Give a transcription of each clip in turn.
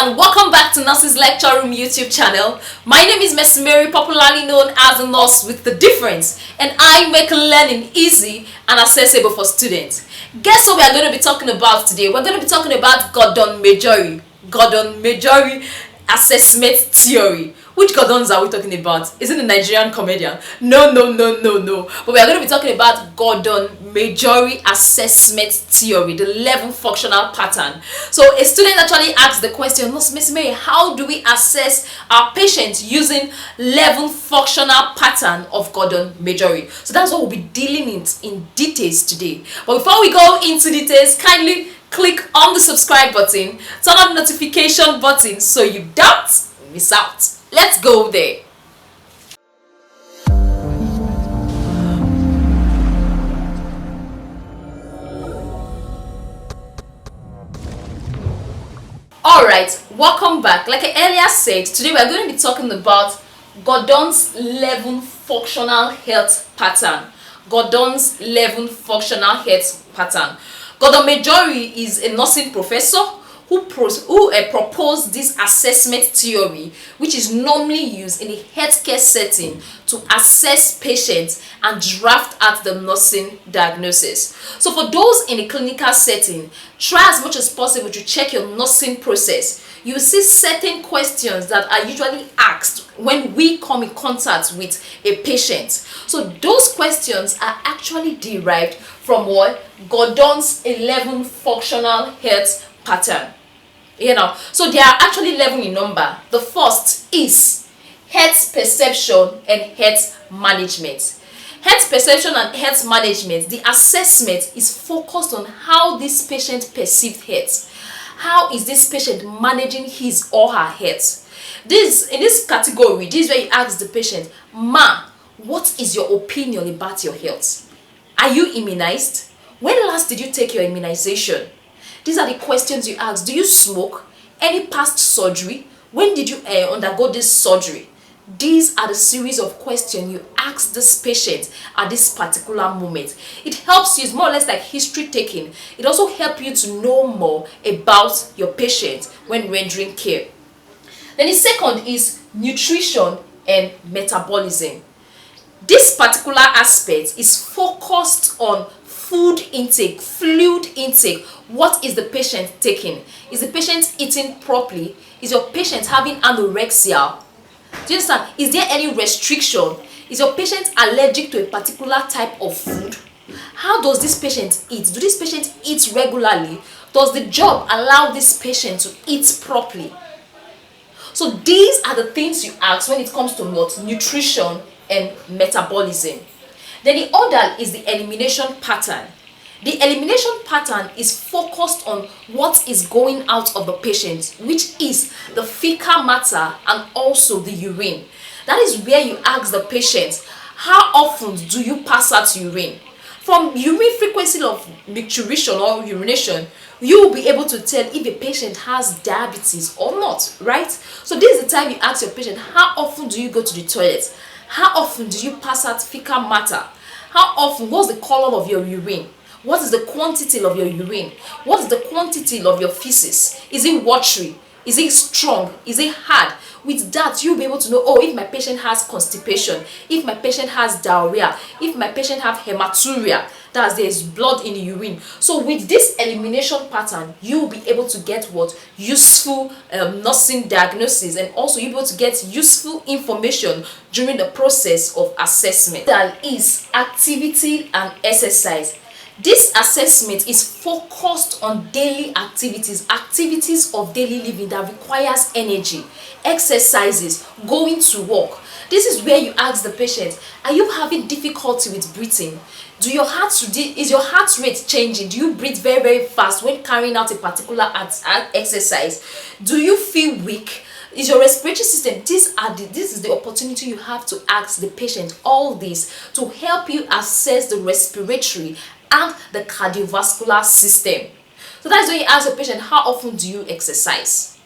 and welcome back to Nurses Lecture Room YouTube channel. My name is Miss Mary, popularly known as the Nurse with the Difference, and I make learning easy and accessible for students. Guess what we are going to be talking about today? We're going to be talking about Gordon Majori assessment theory. Which Gordons are we talking about? Is it the Nigerian comedian? No. But we are going to be talking about Gordon Majori assessment theory, the 11 functional pattern. So a student actually asked the question, Miss Mary, how do we assess our patients using 11 functional pattern of Gordon Majori? So that's what we'll be dealing in details today. But before we go into details, kindly click on the subscribe button, turn on the notification button so you don't miss out. Let's go there. Alright, welcome back. Like I earlier said, today we are going to be talking about Gordon's 11 functional health pattern. Gordon's 11 functional health pattern. Gordon Majori is a nursing professor who proposed this assessment theory, which is normally used in a healthcare setting to assess patients and draft out the nursing diagnosis. So for those in a clinical setting, try as much as possible to check your nursing process. You will see certain questions that are usually asked when we come in contact with a patient. So those questions are actually derived from what? Gordon's 11 functional health pattern. So there are actually 11 in number. The first is health perception and health management. Health perception and health management, the assessment is focused on how this patient perceived health. How is this patient managing his or her health? In this category, this is where you ask the patient, what is your opinion about your health? Are you immunized? When last did you take your immunization? These are the questions you ask. Do you smoke? Any past surgery? When did you undergo this surgery? These are the series of questions you ask this patient at this particular moment. It helps you, it's more or less like history taking. It also helps you to know more about your patient when rendering care. Then the second is nutrition and metabolism. This particular aspect is focused on food intake, fluid intake. What is the patient taking? Is the patient eating properly? Is your patient having anorexia? Do you understand? Is there any restriction? Is your patient allergic to a particular type of food? How does this patient eat? Do this patient eat regularly? Does the job allow this patient to eat properly? So these are the things you ask when it comes to nutrition and metabolism. Then the other is the elimination pattern. The elimination pattern is focused on what is going out of the patient, which is the fecal matter and also the urine. That is where you ask the patient, how often do you pass out urine? From urine frequency of micturition or urination, you will be able to tell if a patient has diabetes or not, right? So this is the time you ask your patient, how often do you go to the toilet? How often do you pass out fecal matter? How often? What's the color of your urine? What is the quantity of your urine? What is the quantity of your feces? Is it watery? Is it strong? Is it hard? With that, you'll be able to know, if my patient has constipation, if my patient has diarrhea, if my patient have hematuria, that there's blood in the urine. So with this elimination pattern, you'll be able to get useful nursing diagnosis, and also you'll be able to get useful information during the process of assessment. That is activity and exercise. This assessment is focused on daily activities of daily living that requires energy, exercises, going to work. This is where you ask the patient, are you having difficulty with breathing? Is your heart rate changing? Do you breathe very, very fast when carrying out a particular exercise? Do you feel weak? Is your respiratory system? This is the opportunity you have to ask the patient all this to help you assess the respiratory and the cardiovascular system. So that's when you ask a patient, how often do you exercise?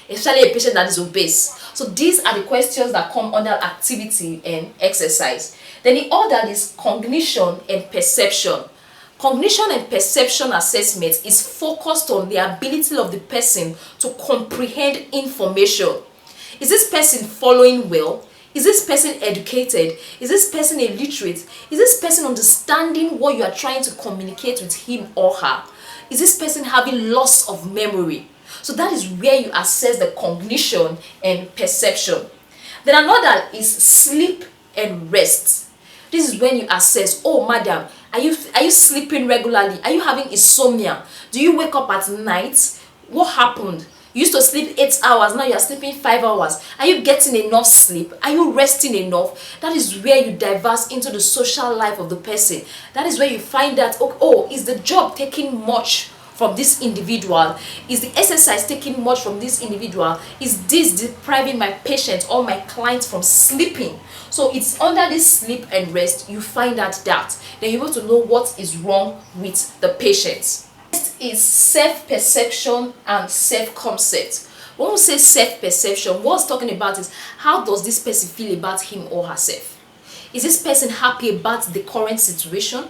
Especially a patient that is obese. So these are the questions that come under activity and exercise. Then the other is cognition and perception. Cognition and perception assessment is focused on the ability of the person to comprehend information. Is this person following well? Is this person educated? Is this person illiterate? Is this person understanding what you are trying to communicate with him or her? Is this person having loss of memory? So that is where you assess the cognition and perception. Then another is sleep and rest. This is when you assess, oh madam, are you sleeping regularly? Are you having insomnia? Do you wake up at night? What happened? You used to sleep 8 hours, now you are sleeping 5 hours. Are you getting enough sleep? Are you resting enough? That is where you diverse into the social life of the person. That is where you find that, oh, is the job taking much from this individual? Is the exercise taking much from this individual? Is this depriving my patient or my client from sleeping? So it's under this sleep and rest you find out that. Then you're able to know what is wrong with the patient. Next is self-perception and self-concept. When we say self-perception, what it's talking about is how does this person feel about him or herself? Is this person happy about the current situation?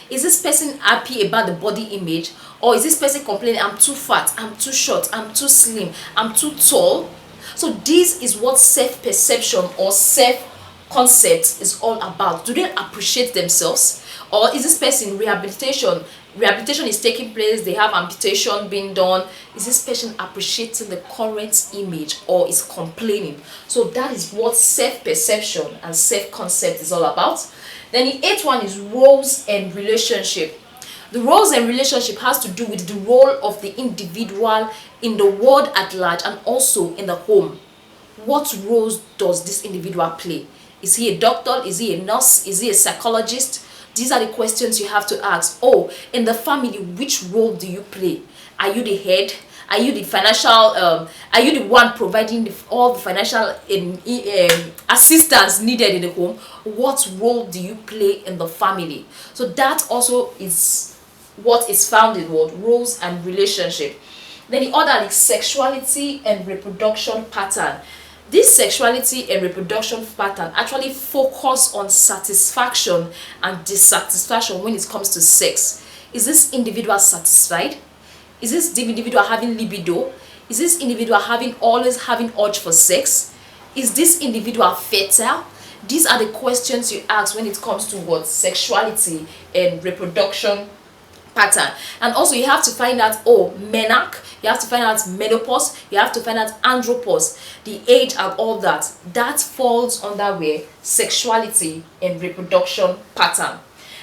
Is this person happy about the body image? Or is this person complaining, I'm too fat, I'm too short, I'm too slim, I'm too tall? So this is what self-perception or self-concept is all about. Do they appreciate themselves? Or is this person rehabilitation is taking place, they have amputation being done? Is this person appreciating the current image or is complaining? So that is what self-perception and self-concept is all about. Then the eighth one is roles and relationship. The roles and relationship has to do with the role of the individual in the world at large and also in the home. What roles does this individual play? Is he a doctor? Is he a nurse? Is he a psychologist? These are the questions you have to ask. Oh, in the family, which role do you play? Are you the head? Are you the financial, are you the one providing all the financial assistance needed in the home? What role do you play in the family? So that also is what is found in what roles and relationship. Then the other is sexuality and reproduction pattern. This sexuality and reproduction pattern actually focus on satisfaction and dissatisfaction when it comes to sex. Is this individual satisfied? Is this individual having libido? Is this individual always having urge for sex? Is this individual fertile? These are the questions you ask when it comes to what sexuality and reproduction pattern. And also you have to find out, oh, menarche, you have to find out menopause, you have to find out andropause, the age and all that. That falls under where sexuality and reproduction pattern.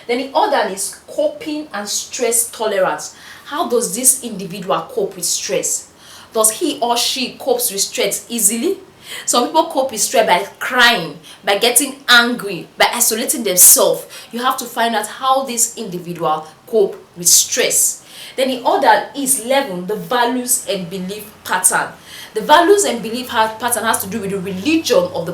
Then the other is coping and stress tolerance. How does this individual cope with stress? Does he or she copes with stress easily? Some people cope with stress by crying, by getting angry, by isolating themselves. You have to find out how this individual cope with stress. Then the other is 11, the values and belief pattern. The values and belief pattern has to do with the religion of the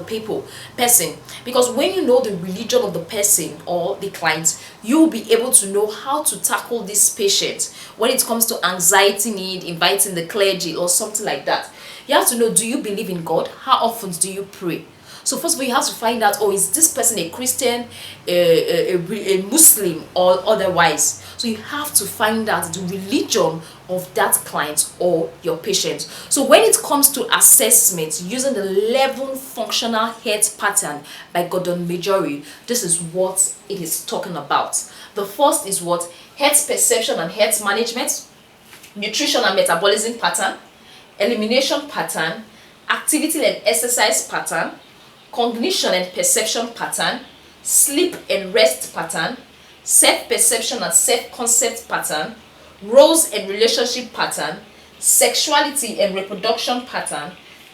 person. Because when you know the religion of the person or the client, you will be able to know how to tackle this patient when it comes to anxiety need, inviting the clergy or something like that. You have to know, do you believe in God? How often do you pray? So first of all, you have to find out, oh, is this person a Christian, a Muslim, or otherwise? So you have to find out the religion of that client or your patient. So when it comes to assessment using the 11 functional health pattern by Gordon Majori, this is what it is talking about. The first is what? Health perception and health management, nutrition and metabolism pattern, elimination pattern, activity and exercise pattern, cognition and perception pattern, sleep and rest pattern, self-perception and self-concept pattern, roles and relationship pattern, sexuality and reproduction pattern,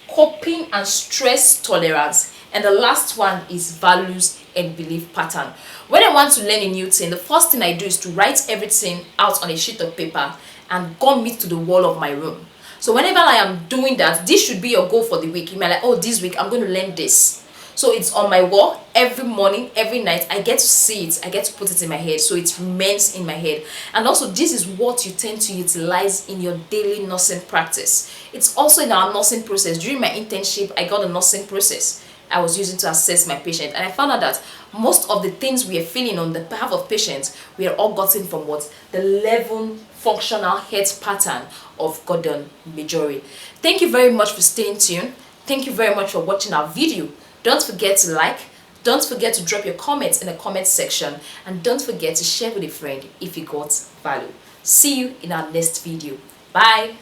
coping and stress tolerance, and the last one is values and belief pattern. When I want to learn a new thing, the first thing I do is to write everything out on a sheet of paper and gum it to the wall of my room. So whenever I am doing that, this should be your goal for the week. You might like, oh, this week I'm going to learn this. So it's on my wall every morning, every night. I get to see it. I get to put it in my head. So it remains in my head. And also this is what you tend to utilize in your daily nursing practice. It's also in our nursing process. During my internship, I got a nursing process. I was using to assess my patient, and I found out that most of the things we are feeling on the behalf of patients, we are all gotten from what? The 11 functional health pattern of Gordon Majori. Thank you very much for staying tuned. Thank you very much for watching our video. Don't forget to like, don't forget to drop your comments in the comment section, and don't forget to share with a friend if you got value. See you in our next video. Bye.